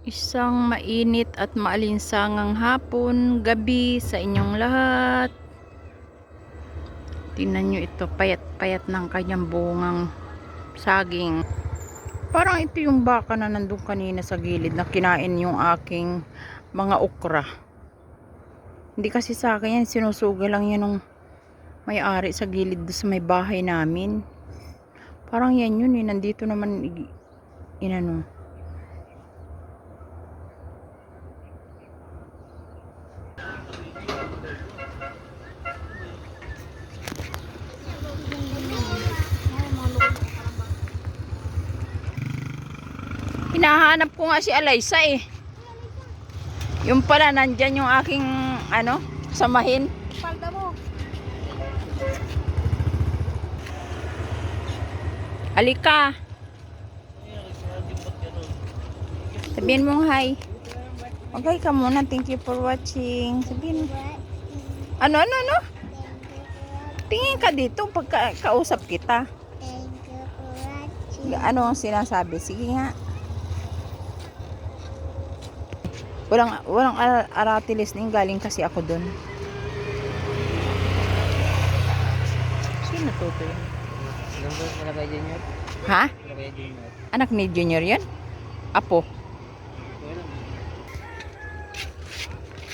Isang mainit at maalinsangang hapon, gabi sa inyong lahat. Tingnan nyo ito, payat-payat ng kanyang bungang saging. Parang ito yung baka na nandun kanina sa gilid na kinain yung aking mga okra. Hindi kasi sa akin yan, sinusuga lang yan ng may-ari sa gilid sa may bahay namin. Parang yan yun eh, nandito naman inano. Hinahanap ko nga si Alaysa eh. Yung pala nandyan yung aking samahin. Palda mo. Halika. Sabihin mong hi. Okay ka muna. Thank you for watching. Sabihin mo. Ano? Tingin ka dito pag kausap kita. Thank you for watching. Ano ang sinasabi? Sige nga. Walang aratilis na galing kasi ako dun. Sino to yun? Junior. Ha? Junior. Anak ni Junior yan? Apo.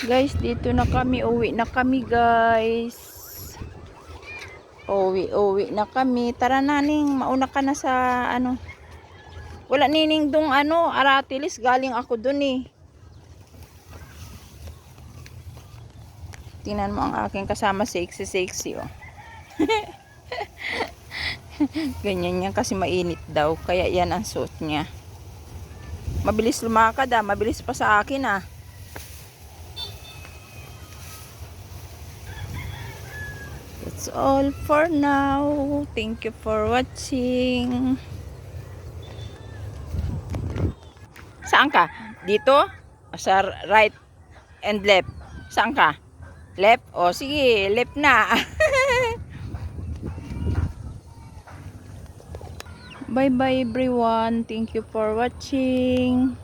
Guys, dito na kami. Uwi na kami, guys. Uwi na kami. Tara na, Ning. Mauna ka na sa Wala nining dong aratilis. Galing ako dun eh. Tingnan mo ang aking kasama, sexy oh. Ganyan yan kasi mainit daw. Kaya yan ang suot niya. Mabilis lumakad mabilis pa sa akin That's all for now. Thank you for watching. Saan ka? Dito? Sa right and left? Saan ka? Left? O sige, left na. Bye bye everyone. Thank you for watching.